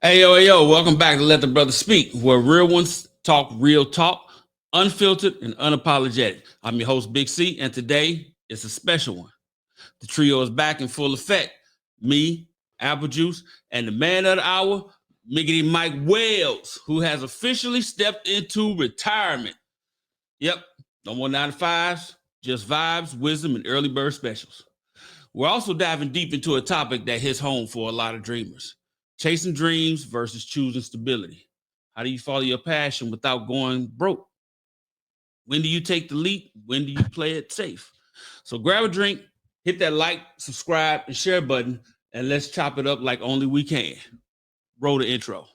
Hey yo, welcome back to Let the Brother Speak, where real ones talk real talk, unfiltered and unapologetic. I'm your host, Big C, and today it's a special one. The trio is back in full effect. Me, Apple Juice, and the man of the hour, Miggity Mike Wells, who has officially stepped into retirement. Yep, no more 9 to 5s, just vibes, wisdom, and early bird specials. We're also diving deep into a topic that hits home for a lot of dreamers: chasing dreams versus choosing stability. How do you follow your passion without going broke? When do you take the leap? When do you play it safe? So grab a drink, hit that like, subscribe, and share button, and let's chop it up like only we can. Roll the intro.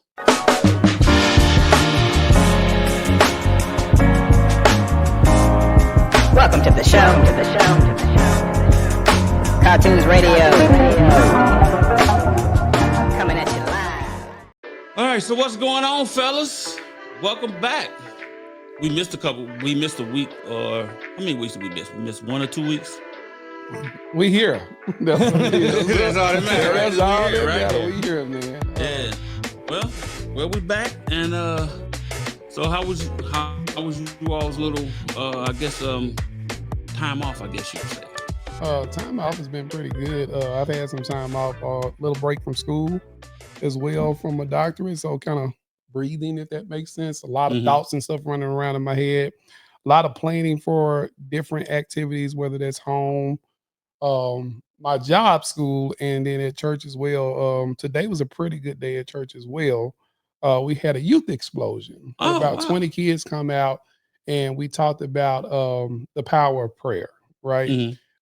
Welcome to the show. Cartoons Radio. Coming at you live. All right, so what's going on, fellas? Welcome back. We missed a week, or how many weeks did we miss? We missed 1 or 2 weeks. We here. That's what it is. That's all that matters, right? That's all that Right? matters. We here, man. Yeah. Well, we back, and so how was you all's little time off? I guess you could say. Time off has been pretty good. I've had some time off, little break from school as well from a doctorate, so kind of breathing, if that makes sense. A lot of thoughts and stuff running around in my head. A lot of planning for different activities, whether that's home, my job, school, and then at church as well. Today was a pretty good day at church as well. We had a youth explosion. About 20 kids come out, and we talked about the power of prayer, right?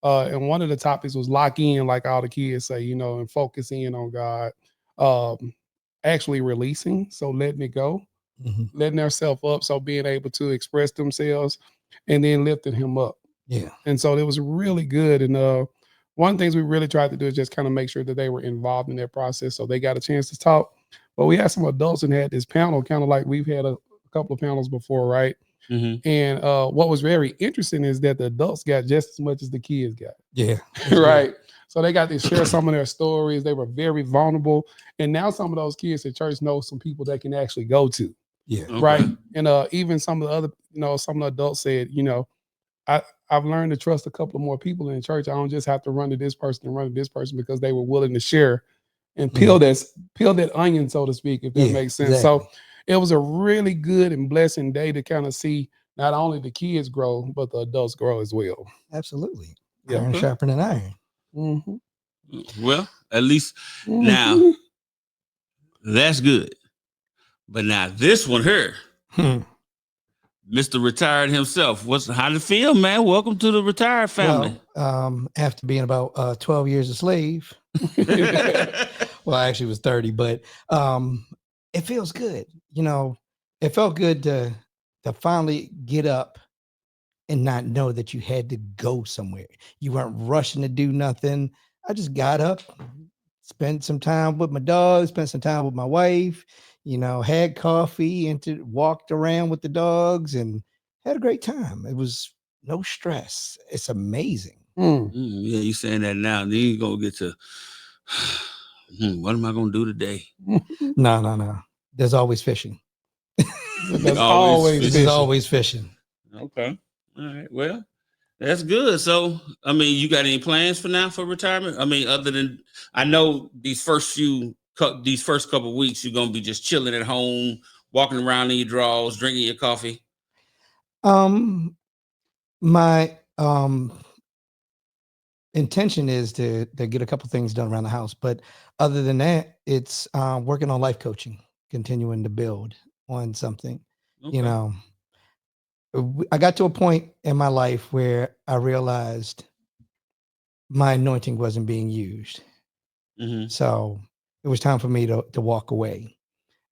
And one of the topics was lock in, like all the kids say, and focus in on God. Actually releasing, so letting it go, letting ourselves up, so being able to express themselves, and then lifting him up. Yeah. And so it was really good. And one of the things we really tried to do is just kind of make sure that they were involved in that process, so they got a chance to talk. But we had some adults and had this panel, kind of like we've had a couple of panels before, right? And what was very interesting is that the adults got just as much as the kids got. Yeah. Right. So they got to share some of their stories. They were very vulnerable. And now some of those kids at church know some people they can actually go to. Yeah. Okay. Right. And even some of the other, some of the adults said, I've learned to trust a couple of more people in church. I don't just have to run to this person and run to this person, because they were willing to share and peel that onion, so to speak, if that makes sense. Exactly. So it was a really good and blessing day to kind of see not only the kids grow, but the adults grow as well. Absolutely. Yeah. Iron sharpening iron. Well, at least now that's good. But now this one here, Mr. Retired himself. How did it feel, man? Welcome to the retired family. Well, after being about 12 years a slave, well, I actually was 30, but it feels good. It felt good to finally get up and not know that you had to go somewhere. You weren't rushing to do nothing. I just got up, spent some time with my dog, spent some time with my wife, had coffee and walked around with the dogs and had a great time. It was no stress. It's amazing. Yeah, you saying that now. Then you go get to, what am I going to do today? No. There's always fishing. There's always fishing. Okay. All right. Well, that's good. So, I mean, you got any plans for now for retirement? I mean, other than, I know these first couple of weeks, you're going to be just chilling at home, walking around in your drawers, drinking your coffee. My intention is to get a couple things done around the house. But other than that, it's working on life coaching, continuing to build on something. Okay. I got to a point in my life where I realized my anointing wasn't being used. So it was time for me to walk away.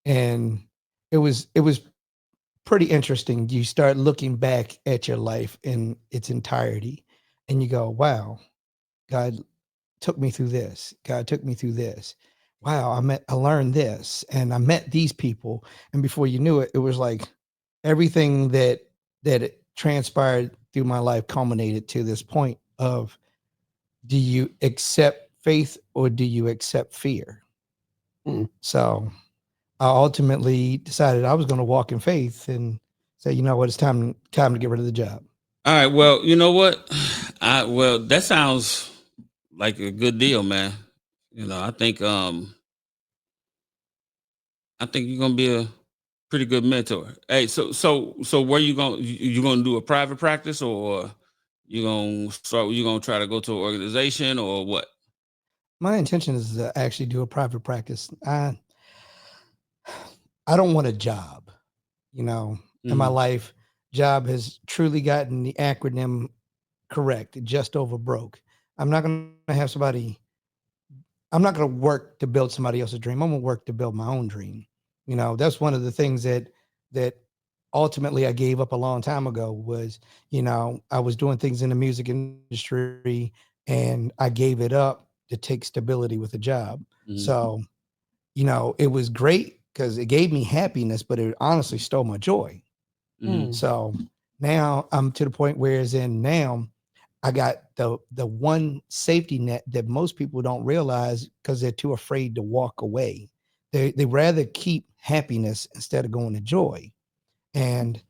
And it was pretty interesting. You start looking back at your life in its entirety and you go, wow, God took me through this. God took me through this. Wow, I learned this and I met these people. And before you knew it, it was like everything that it transpired through my life culminated to this point of, do you accept faith or do you accept fear? So I ultimately decided I was going to walk in faith and say, you know what, it's time to get rid of the job. All right. Well, you know what? Well, that sounds like a good deal, man. I think you're gonna be a pretty good mentor. Hey, so where you gonna do a private practice, or you gonna try to go to an organization, or what? My intention is to actually do a private practice. I don't want a job, in my life. Job has truly gotten the acronym correct, just over broke. I'm not going to have somebody, I'm not going to work to build somebody else's dream. I'm going to work to build my own dream. That's one of the things that ultimately I gave up a long time ago was, I was doing things in the music industry and I gave it up to take stability with a job. So, it was great because it gave me happiness, but it honestly stole my joy. So now I'm to the point where now I got the one safety net that most people don't realize because they're too afraid to walk away. They rather keep happiness instead of going to joy. And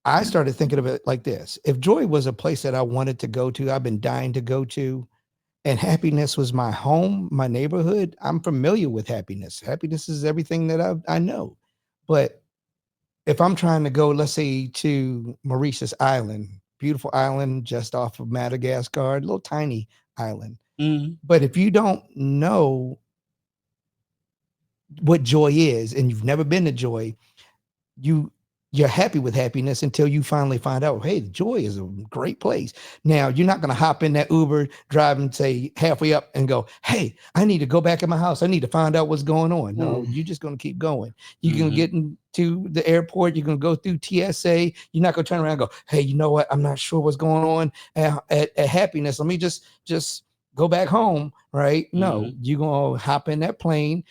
I started thinking of it like this. If joy was a place that I wanted to go to, I've been dying to go to, and happiness was my home, my neighborhood, I'm familiar with happiness. Happiness is everything that I know. But if I'm trying to go, let's say, to Mauritius Island, beautiful island just off of Madagascar, a little tiny island. But if you don't know what joy is and you've never been to joy, you're happy with happiness until you finally find out, hey, joy is a great place. Now, you're not going to hop in that Uber, drive and say halfway up and go, hey, I need to go back in my house. I need to find out what's going on. No, you're just going to keep going. You're going to get into the airport. You're going to go through TSA. You're not going to turn around and go, hey, you know what? I'm not sure what's going on at happiness. Let me just go back home, right? No, you're going to hop in that plane.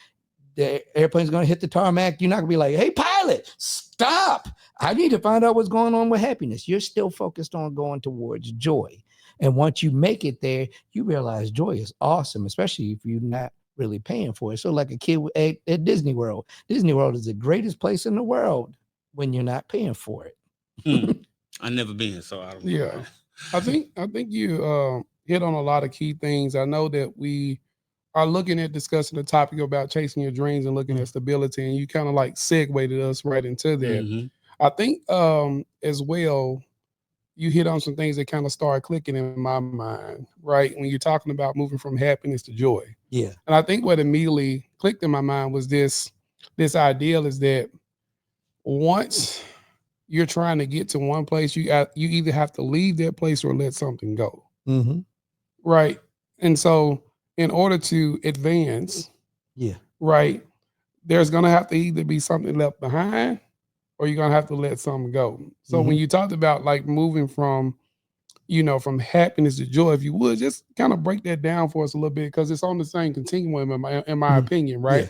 The airplane's going to hit the tarmac. You're not going to be like, hey, pilot, stop. I need to find out what's going on with happiness. You're still focused on going towards joy. And once you make it there, you realize joy is awesome, especially if you're not really paying for it. So like a kid at Disney World. Disney World is the greatest place in the world when you're not paying for it. I never been, so I don't know. Yeah. I think you hit on a lot of key things. I know that we are looking at discussing the topic about chasing your dreams and looking at stability, and you kind of like segued us right into that. I think as well, you hit on some things that kind of started clicking in my mind, right? When you're talking about moving from happiness to joy. Yeah. And I think what immediately clicked in my mind was this ideal is that once you're trying to get to one place, you either have to leave that place or let something go. Right. And so in order to advance, right, there's gonna have to either be something left behind or you're gonna have to let something go. So when you talked about like moving from, from happiness to joy, if you would just kind of break that down for us a little bit, because it's on the same continuum in my opinion, right? Yeah.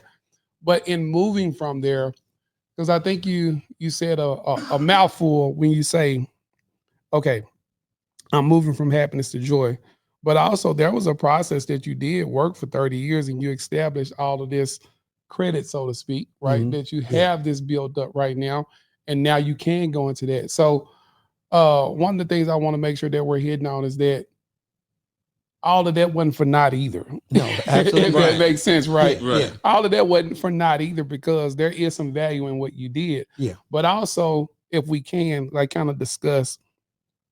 But in moving from there, because I think you said a mouthful when you say, okay, I'm moving from happiness to joy. But also there was a process that you did work for 30 years and you established all of this credit, so to speak, right? That you have this built up right now. And now you can go into that. So one of the things I want to make sure that we're hitting on is that all of that wasn't for naught either. No, absolutely. If that makes sense, right? Right. All of that wasn't for naught either, because there is some value in what you did. Yeah. But also, if we can, like, kind of discuss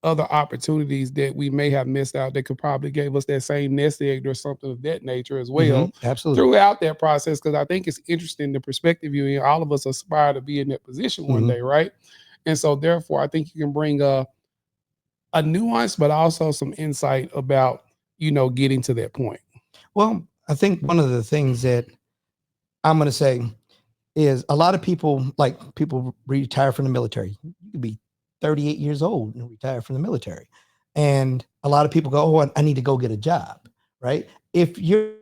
other opportunities that we may have missed out that could probably give us that same nest egg or something of that nature as well. Absolutely. Throughout that process, because I think it's interesting the perspective you and all of us aspire to be in that position one day, right? And so therefore, I think you can bring a nuance, but also some insight about, getting to that point. Well, I think one of the things that I'm going to say is a lot of people retire from the military. You could be 38 years old and retire from the military. And a lot of people go, oh, I need to go get a job, right? If you're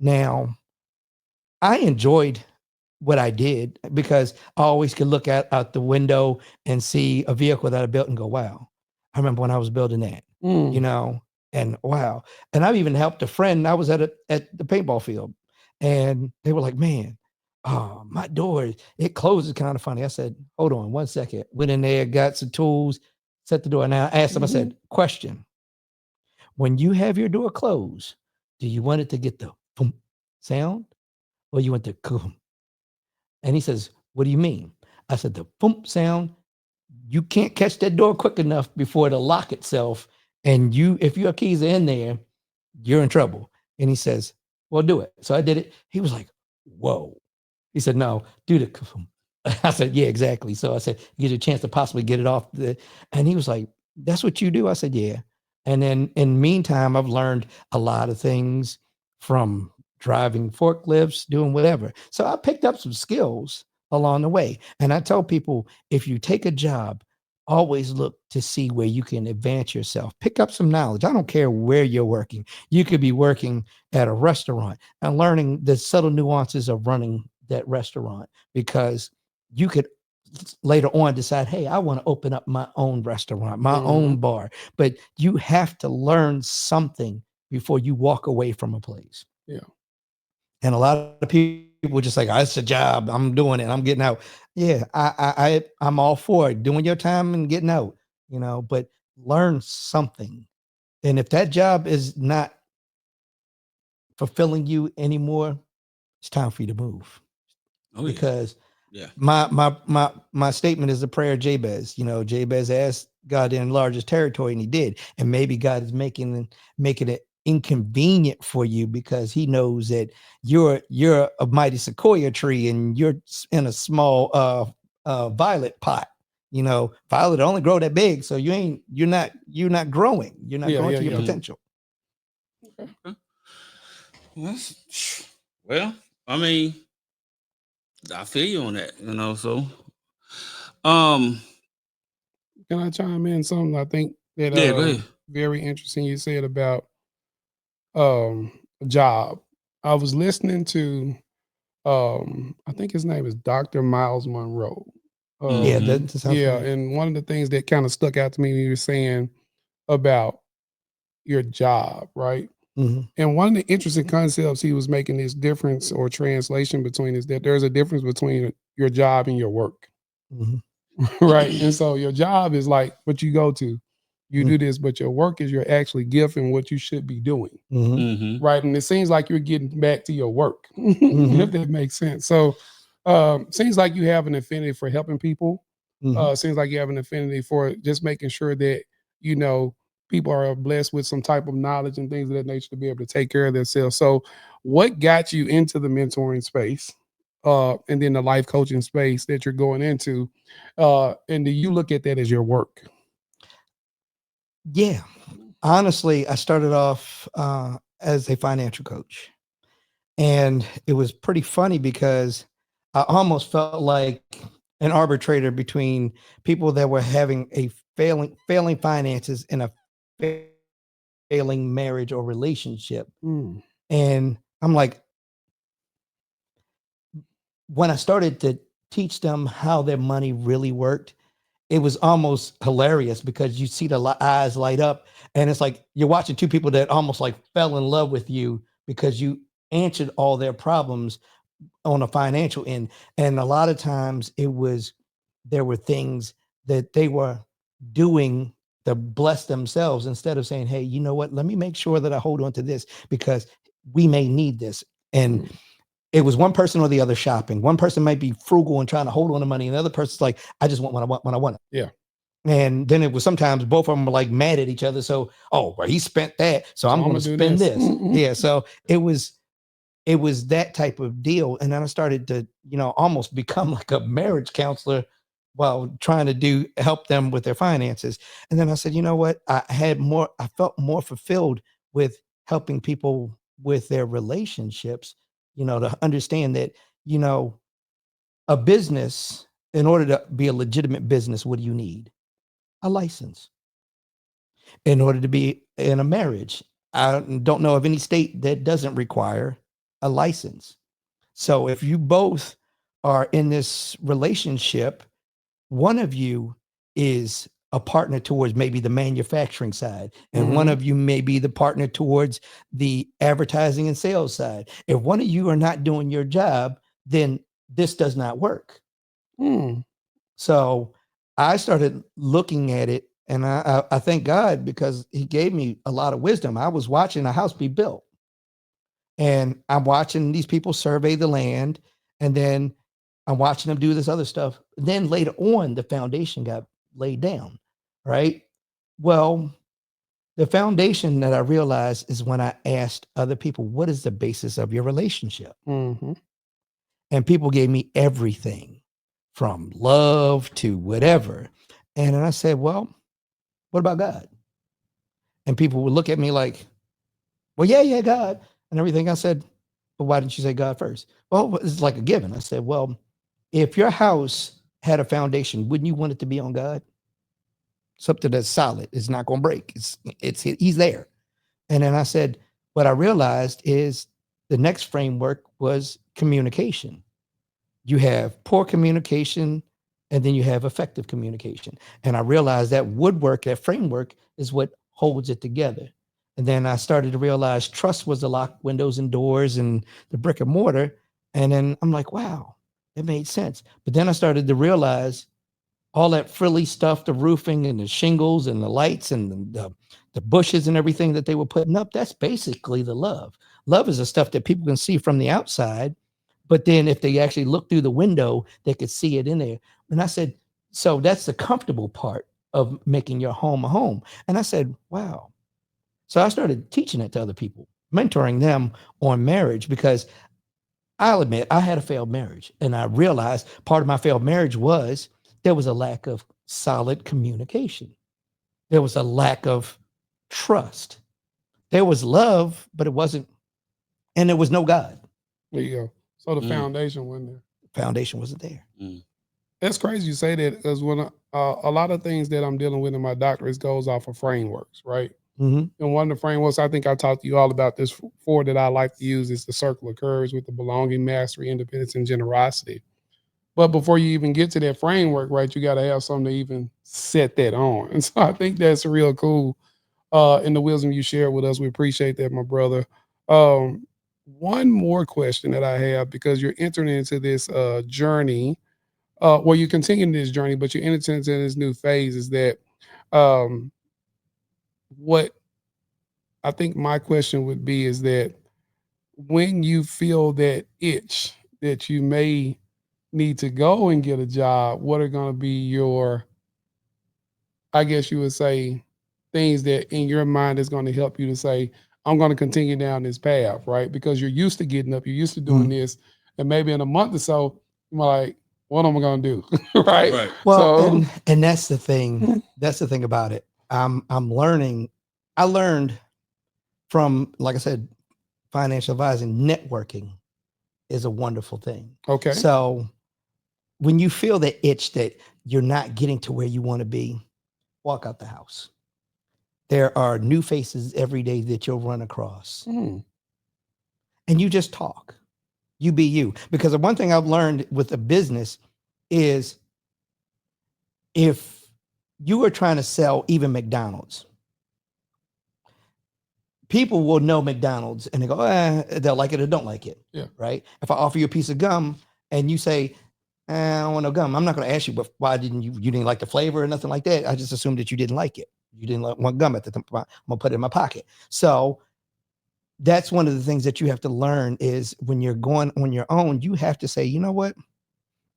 Now, I enjoyed what I did because I always could look out the window and see a vehicle that I built and go, wow, I remember when I was building that, you know, and wow. And I've even helped a friend. I was at the paintball field and they were like, man, oh, my door, it closes kind of funny. I said, hold on 1 second. Went in there, got some tools, set the door. Now I asked him, I said, question, when you have your door closed, do you want it to get the boom sound or you want the boom? And he says, what do you mean? I said, the boom sound, you can't catch that door quick enough before it'll lock itself. And if your keys are in there, you're in trouble. And he says, well, do it. So I did it. He was like, whoa. He said, no, do the boom. I said, yeah, exactly. So I said, gives you a chance to possibly get it off. And he was like, that's what you do? I said, yeah. And then in the meantime, I've learned a lot of things from driving forklifts, doing whatever. So I picked up some skills along the way. And I tell people, if you take a job, always look to see where you can advance yourself. Pick up some knowledge. I don't care where you're working. You could be working at a restaurant and learning the subtle nuances of running that restaurant, because you could later on decide, hey, I want to open up my own restaurant, my own bar. But you have to learn something before you walk away from a place. Yeah. And a lot of people just like, oh, it's a job, I'm doing it, I'm getting out. Yeah, I'm all for it, doing your time and getting out, you know, but learn something. And if that job is not fulfilling you anymore, it's time for you to move. Oh, because yeah. my statement is the prayer of Jabez. You know, Jabez asked God to enlarge his territory, and he did. And maybe God is making it inconvenient for you because he knows that you're a mighty sequoia tree and you're in a small violet pot. You know, violet only grow that big, so you're not growing. You're not growing to your potential. Okay. Well, I mean, I feel you on that, you know. So, can I chime in something? I think that yeah, go ahead. very interesting you said about a job. I was listening to I think his name is Dr. Miles Monroe. Yeah, that sounds familiar. And one of the things that kind of stuck out to me when you were saying about your job, right? And one of the interesting concepts he was making this difference or translation between is that there's a difference between your job and your work. Right. And so your job is like what you go to, you do this, but your work is your actually gift and what you should be doing. Right. And it seems like you're getting back to your work, if that makes sense. So seems like you have an affinity for helping people. Seems like you have an affinity for just making sure that, you know, people are blessed with some type of knowledge and things of that nature to be able to take care of themselves. So what got you into the mentoring space? And then the life coaching space that you're going into, and do you look at that as your work? Yeah, honestly, I started off as a financial coach, and it was pretty funny because I almost felt like an arbitrator between people that were having a failing finances and a failing marriage or relationship. And I'm like, when I started to teach them how their money really worked, it was almost hilarious because you see the eyes light up, and it's like you're watching two people that almost like fell in love with you because you answered all their problems on a financial end. And a lot of times there were things that they were doing to bless themselves instead of saying, hey, you know what, let me make sure that I hold on to this because we may need this. And it was one person or the other shopping. One person might be frugal and trying to hold on to money, and the other person's like, I just want what I want when I want it. Yeah. And then it was sometimes both of them were like mad at each other. So, oh, well, he spent that, so I'm going to spend this. Yeah. So it was that type of deal. And then I started to, you know, almost become like a marriage counselor while trying to help them with their finances. And then I said, you know what? I felt more fulfilled with helping people with their relationships, you know, to understand that, you know, a business, in order to be a legitimate business, what do you need? A license. In order to be in a marriage, I don't know of any state that doesn't require a license. So if you both are in this relationship, one of you is a partner towards maybe the manufacturing side, and one of you may be the partner towards the advertising and sales side. If one of you are not doing your job, then this does not work. So I started looking at it, and I thank God because he gave me a lot of wisdom. I was watching a house be built, and I'm watching these people survey the land, and then I'm watching them do this other stuff. Then later on, the foundation got laid down, right? Well, the foundation that I realized is when I asked other people, what is the basis of your relationship? And people gave me everything from love to whatever. And then I said, well, what about God? And people would look at me like, well, yeah, God and everything. I said, but why didn't you say God first? Well, it's like a given. I said, well, if your house had a foundation, wouldn't you want it to be on God? Something that's solid, it's not going to break. He's there. And then I said, what I realized is the next framework was communication. You have poor communication, and then you have effective communication. And I realized that woodwork, that framework, is what holds it together. And then I started to realize trust was the locked windows and doors and the brick and mortar. And then I'm like, wow, it made sense. But then I started to realize all that frilly stuff, the roofing and the shingles and the lights and the bushes and everything that they were putting up, that's basically the love. Love is the stuff that people can see from the outside, but then if they actually look through the window, they could see it in there. And I said, so that's the comfortable part of making your home a home. And I said, wow. So I started teaching it to other people, mentoring them on marriage, because I'll admit I had a failed marriage. And I realized part of my failed marriage was there was a lack of solid communication. There was a lack of trust. There was love, but it wasn't, and there was no God. There you go. So the foundation wasn't there. Foundation wasn't there. That's crazy you say that, because when a lot of things that I'm dealing with in my doctorate goes off of frameworks, right? And one of the frameworks, I think I talked to you all about this before, that I like to use is the circle of courage with the belonging, mastery, independence, and generosity. But before you even get to that framework, right, you got to have something to even set that on. And so I think that's real cool in the wisdom you shared with us. We appreciate that, my brother. One more question that I have, because you're entering into this journey, well, you're continuing this journey, but you're entering into this new phase, is that what I think my question would be is that when you feel that itch that you may need to go and get a job, what are going to be your, I guess you would say, things that in your mind is going to help you to say, I'm going to continue down this path, right? Because you're used to getting up, you're used to doing this, and maybe in a month or so, you're like, what am I going to do? Right. Well, So, and that's the thing. That's the thing about it. I'm learning. I learned from, like I said, financial advising. Networking is a wonderful thing. okay. So when you feel the itch that you're not getting to where you want to be, walk out the house. There are new faces every day that you'll run across. And you just talk. You be you. Because the one thing I've learned with a business is, if you are trying to sell even McDonald's, people will know McDonald's and they go, they'll like it or don't like it. Yeah. Right. If I offer you a piece of gum and you say, I don't want no gum, I'm not going to ask you, but why didn't you didn't like the flavor or nothing like that. I just assumed that you didn't like it. You didn't want gum at the time. I'm going to put it in my pocket. So that's one of the things that you have to learn, is when you're going on your own, you have to say, you know what?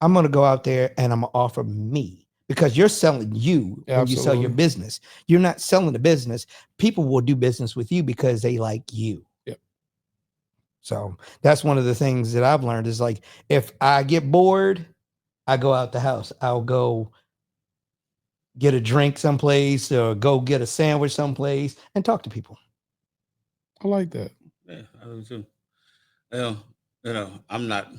I'm going to go out there and I'm going to offer me, because you're selling you when you sell your business. You're not selling the business. People will do business with you because they like you. Yep. So that's one of the things that I've learned is, like, if I get bored, I go out the house. I'll go get a drink someplace or go get a sandwich someplace and talk to people. I like that. Yeah, I do too. Well, I'm not.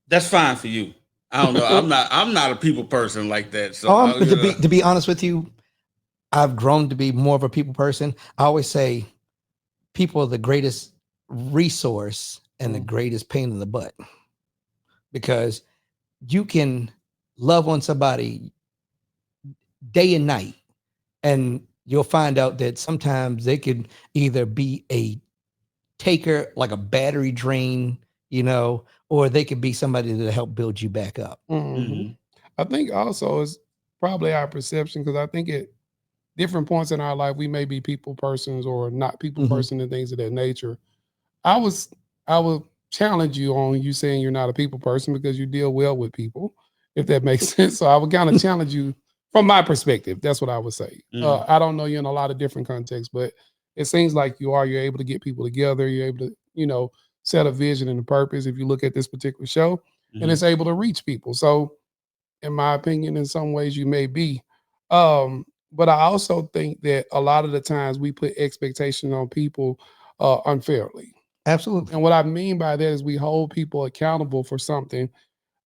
That's fine for you. I don't know. I'm not a people person like that. So to be honest with you, I've grown to be more of a people person. I always say people are the greatest resource and the greatest pain in the butt, because you can love on somebody day and night, and you'll find out that sometimes they can either be a taker, like a battery drain, or they could be somebody to help build you back up. I think also it's probably our perception, because I think at different points in our life we may be people persons or not people person and things of that nature. I will challenge you on you saying you're not a people person, because you deal well with people, if that makes sense. So I would kind of challenge you from my perspective. That's what I would say. I don't know you in a lot of different contexts, but it seems like you are. You're able to get people together. You're able to, set a vision and a purpose. If you look at this particular show, and it's able to reach people. So, in my opinion, in some ways, you may be. But I also think that a lot of the times we put expectations on people unfairly. Absolutely. And what I mean by that is we hold people accountable for something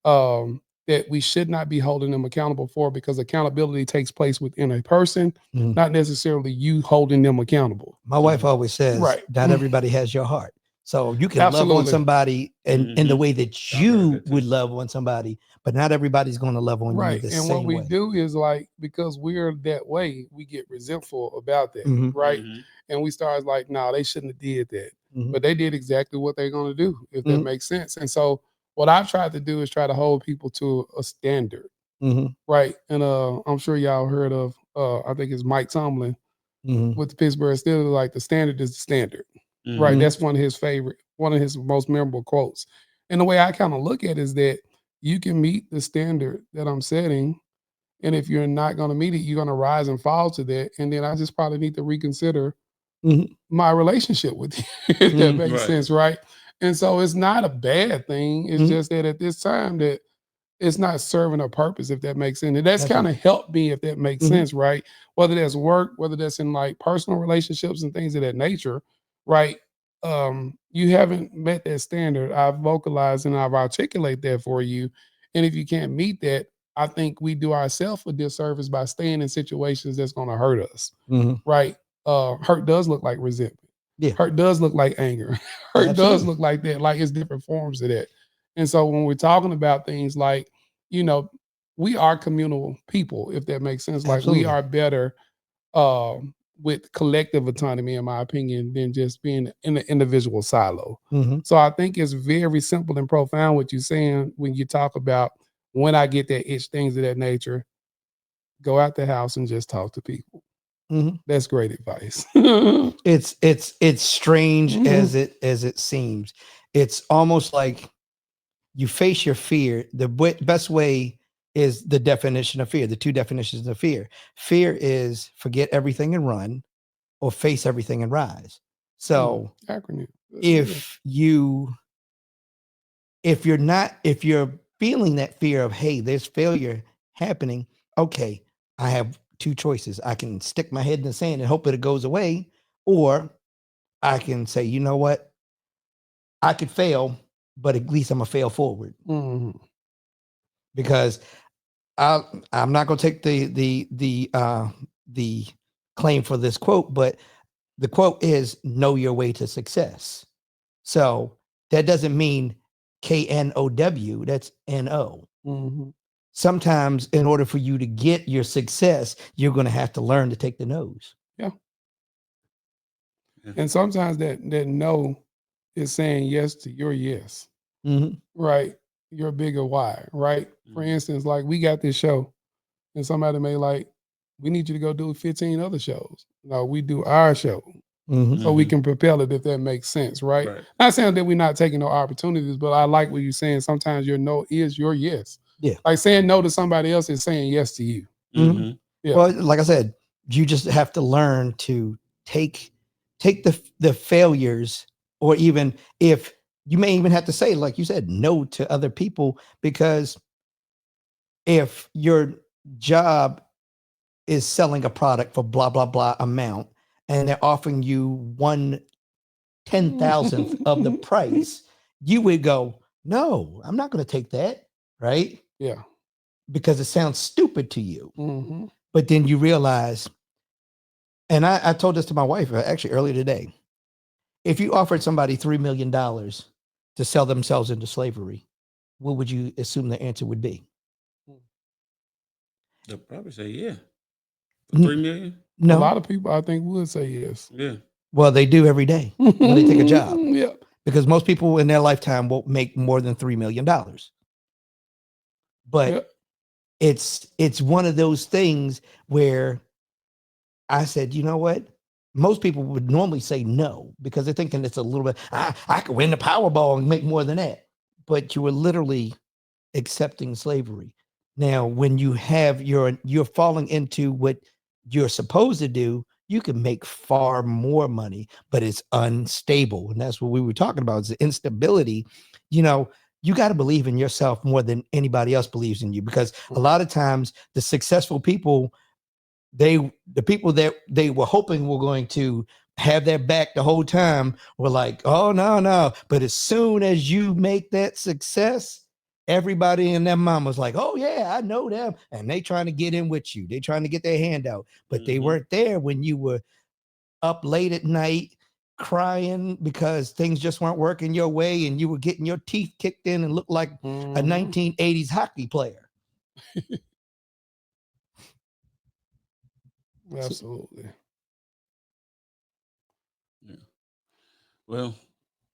that we should not be holding them accountable for, because accountability takes place within a person, not necessarily you holding them accountable. My wife always says, Right. not everybody has your heart. So you can love on Absolutely. somebody in the way that you would love on somebody, but not everybody's going to love on you Right. the And same what we way. do is, like, because we're that way, we get resentful about that. Right. And we start like, nah, they shouldn't have did that. But they did exactly what they're going to do, if that makes sense. And so what I've tried to do is try to hold people to a standard. Right. And I'm sure y'all heard of I think it's Mike Tomlin with the Pittsburgh Steelers, like, the standard is the standard. Right. That's one of his most memorable quotes. And the way I kind of look at it is that you can meet the standard that I'm setting, and if you're not going to meet it, you're going to rise and fall to that. And then I just probably need to reconsider my relationship with you, if that makes sense, right? And so it's not a bad thing. It's just that at this time that it's not serving a purpose, if that makes sense. And that's kind of helped me, if that makes sense, right? Whether that's work, whether that's in like personal relationships and things of that nature, right? You haven't met that standard. I've vocalized and I've articulated that for you. And if you can't meet that, I think we do ourselves a disservice by staying in situations that's going to hurt us, right? Hurt does look like resentment. Yeah. Hurt does look like anger. Hurt does look like that. Like, it's different forms of that. And so when we're talking about things like, we are communal people, if that makes sense. Like, we are better with collective autonomy, in my opinion, than just being in an individual silo. So I think it's very simple and profound what you're saying when you talk about, when I get that itch, things of that nature, go out the house and just talk to people. That's great advice. It's strange as it seems. It's almost like you face your fear. The best way is the definition of fear. The two definitions of fear. Fear is forget everything and run, or face everything and rise. So acronym. if you're feeling that fear of, hey, there's failure happening, okay, I have two choices. I can stick my head in the sand and hope that it goes away, or I can say, you know what, I could fail, but at least I'm gonna fail forward. Because I'm not gonna take the claim for this quote, but the quote is know your way to success. So that doesn't mean KNOW, that's NO. Sometimes in order for you to get your success, you're going to have to learn to take the no's. Yeah. And sometimes that no is saying yes to your yes. Right. Your bigger why, right? For instance, like, we got this show, and somebody may like, we need you to go do 15 other shows. No, we do our show. So we can propel it, if that makes sense, right? Not saying that we're not taking no opportunities, but I like what you're saying. Sometimes your no is your yes. Yeah. Like, saying no to somebody else is saying yes to you. Yeah. Well, like I said, you just have to learn to take the failures, or even if you may even have to say, like you said, no to other people, because if your job is selling a product for blah, blah, blah amount, and they're offering you 1/10,000th of the price, you would go, no, I'm not going to take that. Right. Yeah. Because it sounds stupid to you. But then you realize And I told this to my wife actually earlier today. If you offered somebody $3 million to sell themselves into slavery, what would you assume the answer would be? They'll probably say, yeah. N- 3 million? A No. lot of people, I think, would say yes. Yeah. Well, they do every day when they take a job. Yeah. Because most people in their lifetime won't make more than $3 million. But Yeah. it's one of those things where I said, you know what? Most people would normally say no because they're thinking it's a little bit, I could win the Powerball and make more than that. But you were literally accepting slavery. Now, when you have you're falling into what you're supposed to do, you can make far more money, but it's unstable. And that's what we were talking about is the instability. You know, you got to believe in yourself more than anybody else believes in you, because a lot of times the successful people, the people that they were hoping were going to have their back the whole time were like, oh, no. But as soon as you make that success, everybody and their mama's like, oh, yeah, I know them. And they trying to get in with you. They trying to get their hand out. But they weren't there when you were up late at night crying because things just weren't working your way and you were getting your teeth kicked in and looked like a 1980s hockey player. Absolutely. Yeah. Well,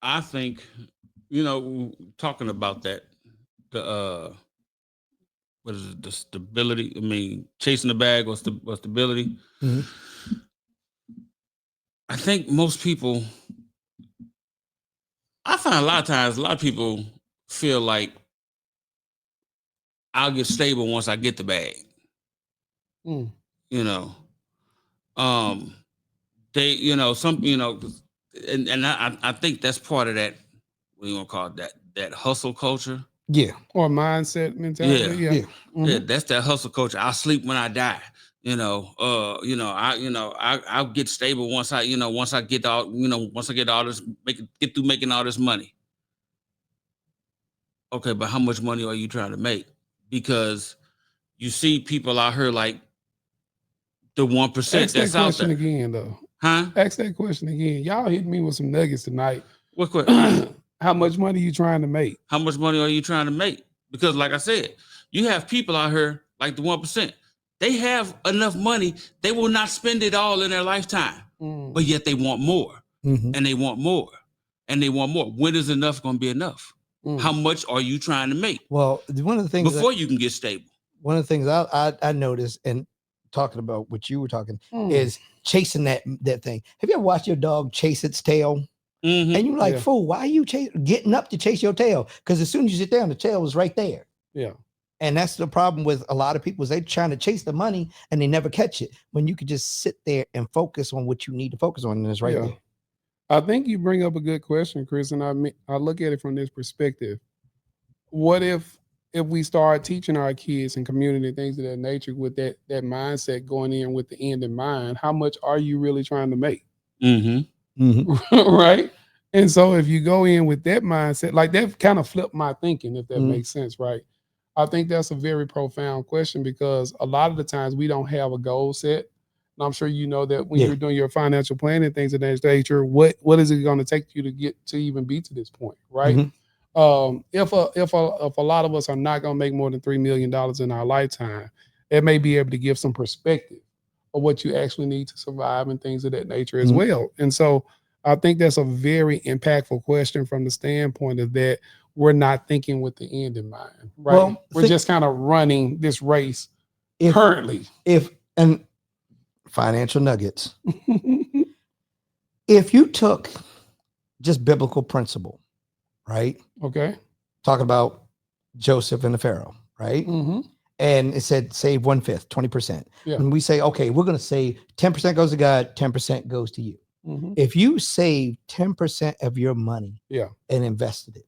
I think, talking about that, the what is it, the stability? I mean, chasing the bag or stability. Mm-hmm. I think most people, I find a lot of times, a lot of people feel like I'll get stable once I get the bag. Mm. They, and I think that's part of that. What do you want to call it? That hustle culture. Yeah. Or mindset mentality. Yeah. Yeah. Mm-hmm. Yeah, that's that hustle culture. I'll sleep when I die. I'll get stable once I get all this, get through making all this money. Okay, but how much money are you trying to make? Because you see people out here like the 1% Ask that that's out question there. again, though. Huh? Ask that question again. Y'all hit me with some nuggets tonight. What question? How much money you trying to make? How much money are you trying to make? Because like I said, you have people out here like the 1%. They have enough money. They will not spend it all in their lifetime. But yet they want more. Mm-hmm. And they want more. And they want more. When is enough going to be enough? How much are you trying to make? Well, one of the things before you can get stable. One of the things I noticed, and talking about what you were talking, is chasing that thing. Have you ever watched your dog chase its tail? Mm-hmm. And you're like, fool, why are you getting up to chase your tail? Because as soon as you sit down, the tail is right there. Yeah. And that's the problem with a lot of people is they trying to chase the money and they never catch it. When you could just sit there and focus on what you need to focus on, and it's right there. I think you bring up a good question, Chris, and I look at it from this perspective. What if we start teaching our kids and community things of that nature with that mindset going in with the end in mind? How much are you really trying to make? Mm-hmm. Mm-hmm. Right? And so if you go in with that mindset, like that kind of flipped my thinking, if that makes sense, right? I think that's a very profound question because a lot of the times we don't have a goal set. And I'm sure you know that when you're doing your financial planning and things of that nature, what is it going to take you to get to even be to this point, right? Mm-hmm. If a lot of us are not going to make more than $3 million in our lifetime, it may be able to give some perspective of what you actually need to survive and things of that nature as well. And so I think that's a very impactful question from the standpoint of that we're not thinking with the end in mind, right? Well, we're just kind of running this race currently. And financial nuggets. If you took just biblical principle, right? Okay. Talking about Joseph and the Pharaoh, right? Mm-hmm. And it said save 1/5, 20%. Yeah. And we say, okay, we're going to say 10% goes to God, 10% goes to you. Mm-hmm. If you save 10% of your money and invested it,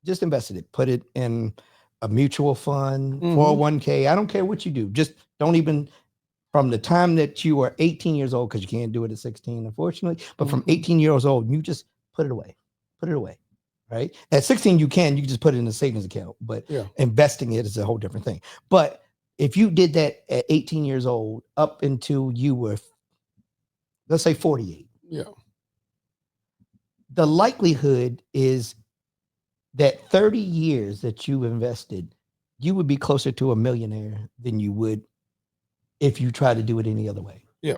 just invested it, put it in a mutual fund, 401k. I don't care what you do. Just don't even, from the time that you are 18 years old, because you can't do it at 16, unfortunately, but from 18 years old, you just put it away, right? At 16, you can just put it in a savings account, but investing it is a whole different thing. But if you did that at 18 years old, up until you were let's say 48. Yeah. The likelihood is that 30 years that you invested, you would be closer to a millionaire than you would if you try to do it any other way. Yeah.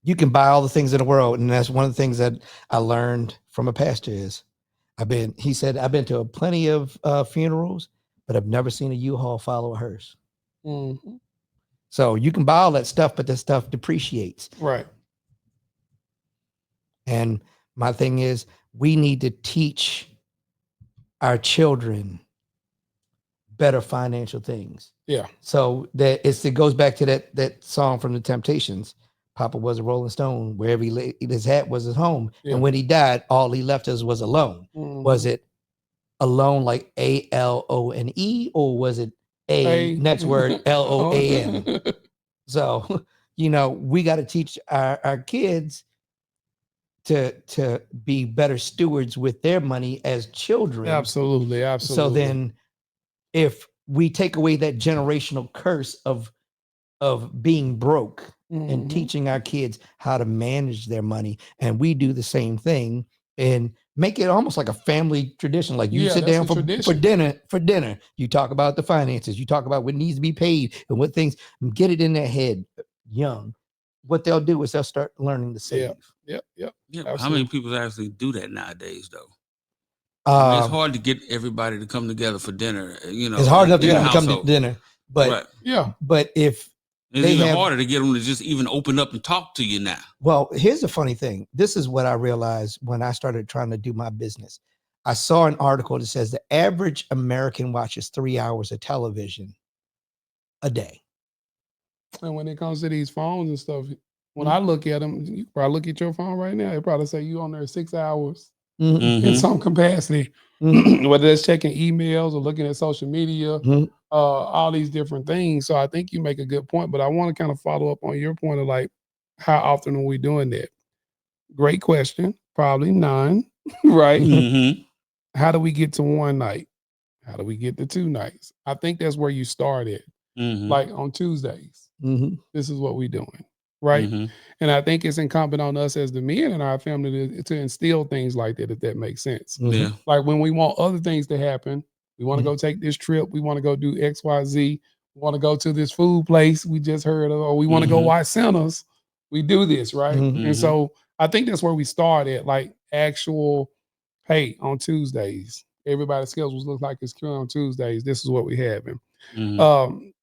You can buy all the things in the world. And that's one of the things that I learned from a pastor is he said, I've been to plenty of funerals, but I've never seen a U-Haul follow a hearse. Mm-hmm. So you can buy all that stuff, but that stuff depreciates. Right. And my thing is, we need to teach our children better financial things. Yeah. So that it goes back to that song from the Temptations. Papa was a Rolling Stone. Wherever he laid his hat was his home. Yeah. And when he died, all he left us was alone. Mm-hmm. Was it alone like ALONE, or was it next word LOAN? So, we got to teach our kids to be better stewards with their money as children. Absolutely. So then if we take away that generational curse of being broke and teaching our kids how to manage their money, and we do the same thing and make it almost like a family tradition. Like you sit down for dinner, you talk about the finances, you talk about what needs to be paid and what things, get it in their head young. What they'll do is they'll start learning to save. Yeah. How many people actually do that nowadays, though? I mean, it's hard to get everybody to come together for dinner. It's hard enough to get them to come to dinner, but but if it's even harder to get them to just even open up and talk to you now. Well, here's the funny thing. This is what I realized when I started trying to do my business. I saw an article that says the average American watches 3 hours of television a day. And when it comes to these phones and stuff, when I look at them, you probably look at your phone right now, it probably say you on there 6 hours in some capacity, whether it's checking emails or looking at social media, all these different things. So I think you make a good point, but I want to kind of follow up on your point of like, how often are we doing that? Great question. Probably none, right? How do we get to one night? How do we get to 2 nights? I think that's where you started. Like on Tuesdays, this is what we're doing, right? And I think it's incumbent on us as the men in our family to instill things like that, if that makes sense. Yeah. Like when we want other things to happen, we want to go take this trip, we want to go do X, Y, Z, we want to go to this food place we just heard of, or we want to go watch Sinners, we do this, right? And so I think that's where we started, like actual, hey, on Tuesdays, everybody's schedules look like it's clear on Tuesdays, this is what we having.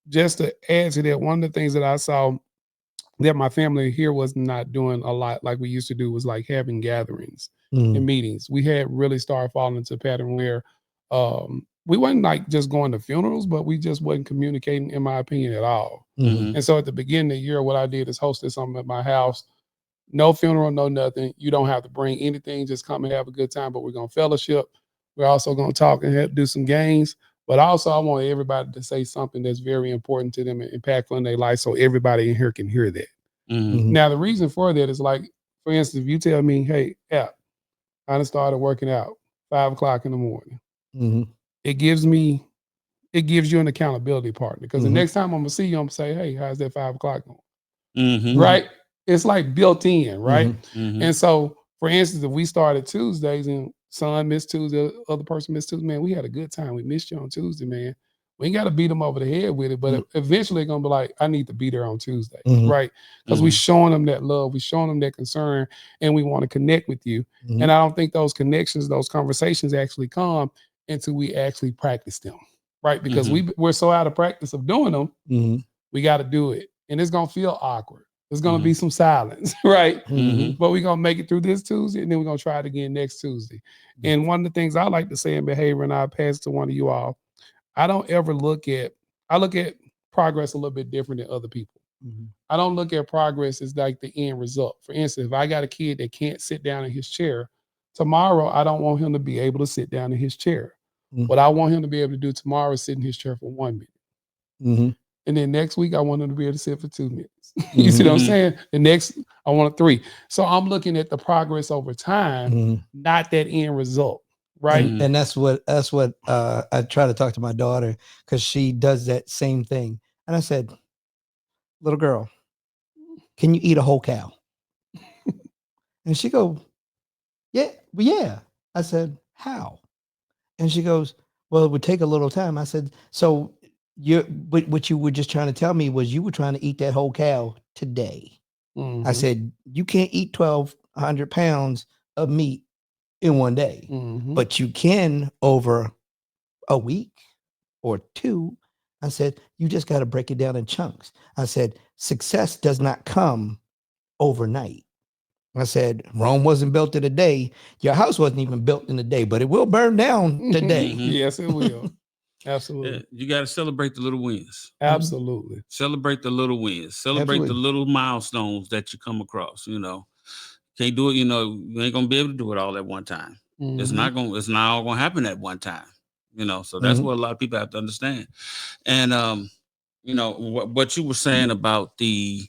Just to add to that, one of the things that I saw that my family here was not doing a lot like we used to do was like having gatherings and meetings. We had really started falling into a pattern where we wasn't like just going to funerals, but we just wasn't communicating, in my opinion, at all. And so at the beginning of the year, what I did is hosted something at my house. No funeral, no nothing. You don't have to bring anything. Just come and have a good time, but we're going to fellowship. We're also going to talk and do some games. But also, I want everybody to say something that's very important to them and impactful in their life so everybody in here can hear that. Now, the reason for that is like, for instance, if you tell me, hey, I done started working out 5 o'clock in the morning. It gives you an accountability partner because the next time I'm going to see you, I'm going to say, hey, how's that 5 o'clock going? Right? It's like built in, right? And so, for instance, if we started Tuesdays and son missed Tuesday, the other person missed Tuesday, man, we had a good time. We missed you on Tuesday, man. We ain't got to beat them over the head with it, but eventually they're going to be like, I need to be there on Tuesday, right? Because we're showing them that love, we're showing them that concern, and we want to connect with you. And I don't think those connections, those conversations actually come until we actually practice them, right? Because we're so out of practice of doing them, we got to do it. And it's going to feel awkward. There's going to be some silence, right? But we're going to make it through this Tuesday, and then we're going to try it again next Tuesday. And one of the things I like to say in behavior, and I pass to one of you all, I look at progress a little bit different than other people. I don't look at progress as like the end result. For instance, if I got a kid that can't sit down in his chair, tomorrow I don't want him to be able to sit down in his chair. What I want him to be able to do tomorrow is sit in his chair for 1 minute. And then next week, I want him to be able to sit for 2 minutes. You see what I'm saying? The next, I want 3. So I'm looking at the progress over time, not that end result, right? And that's what I try to talk to my daughter because she does that same thing. And I said, little girl, can you eat a whole cow? And she go, yeah. I said, how? And she goes, well, it would take a little time. I said, so what you were just trying to tell me was you were trying to eat that whole cow today. Mm-hmm. I said, you can't eat 1,200 pounds of meat in one day, but you can over a week or two. I said, you just got to break it down in chunks. I said, success does not come overnight. I said, Rome wasn't built in a day. Your house wasn't even built in a day, but it will burn down today. Yes, it will. Absolutely. Yeah, you got to celebrate the little wins. Absolutely. Celebrate the little wins. Celebrate the little milestones that you come across. Can't do it. You ain't gonna be able to do it all at one time. It's not all gonna happen at one time. So that's what a lot of people have to understand. And what you were saying about the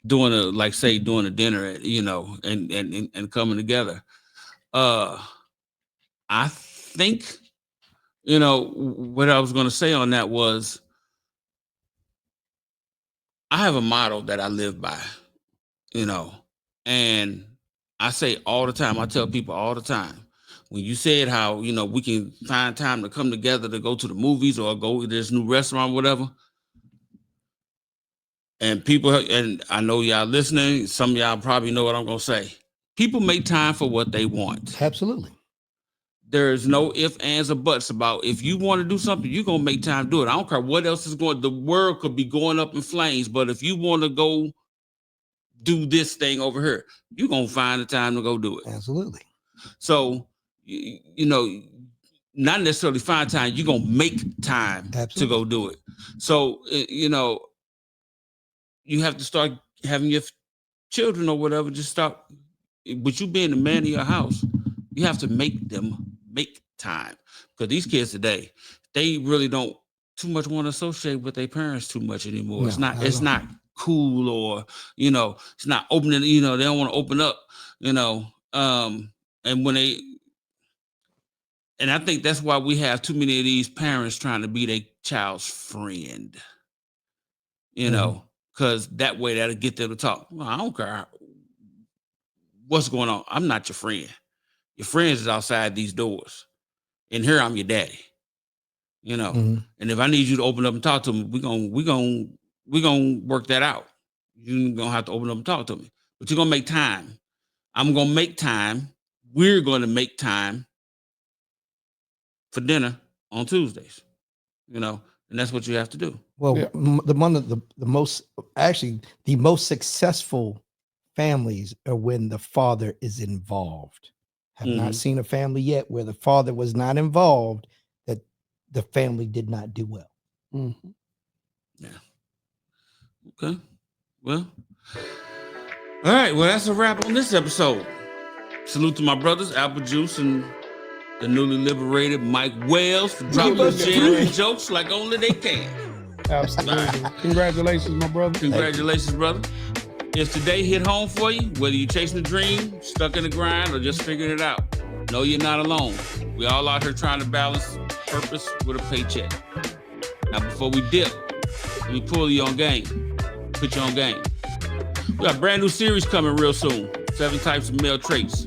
doing a dinner, and coming together. I think, what I was going to say on that was, I have a motto that I live by, and I say all the time, I tell people all the time, when you said how, we can find time to come together to go to the movies or go to this new restaurant, whatever. And people, and I know y'all listening, some of y'all probably know what I'm going to say. People make time for what they want. Absolutely. There's no ifs, ands, or buts about if you want to do something, you're going to make time to do it. I don't care what else is going. The world could be going up in flames, but if you want to go do this thing over here, you're going to find the time to go do it. Absolutely. So, not necessarily find time, you're going to make time to go do it. So, you have to start having your children or whatever, just start, with you being the man of your house, you have to make them make time. Because these kids today, they really don't too much want to associate with their parents too much anymore. No, it's not cool, or it's not opening, they don't want to open up, and when and I think that's why we have too many of these parents trying to be their child's friend, because that way that'll get them to talk. Well, I don't care what's going on. I'm not your friend. Your friends is outside these doors. And here I'm your daddy. And if I need you to open up and talk to me, we're gonna work that out. You're gonna have to open up and talk to me. But you're gonna make time. I'm gonna make time. We're gonna make time for dinner on Tuesdays. And that's what you have to do. Well, the most successful families are when the father is involved. Have not seen a family yet where the father was not involved, that the family did not do well. Yeah. Okay. Well, all right. Well, that's a wrap on this episode. Salute to my brothers, Apple Juice and the newly liberated Mike Wells, for dropping the genuine jokes like only they can. Absolutely. Congratulations, my brother. Congratulations, brother. If today hit home for you, whether you're chasing a dream, stuck in the grind, or just figuring it out, know you're not alone. We all out here trying to balance purpose with a paycheck. Now, before we dip, let me pull you on game. Put you on game. We got a brand new series coming real soon. 7 types of male traits.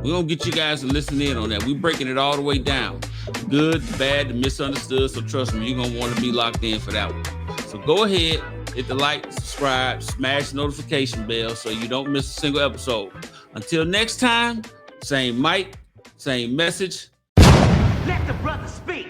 We're going to get you guys to listen in on that. We're breaking it all the way down. The good, the bad, the misunderstood. So trust me, you're going to want to be locked in for that one. So go ahead, hit the like, subscribe, smash the notification bell so you don't miss a single episode. Until next time, same mic, same message. Let the brother speak.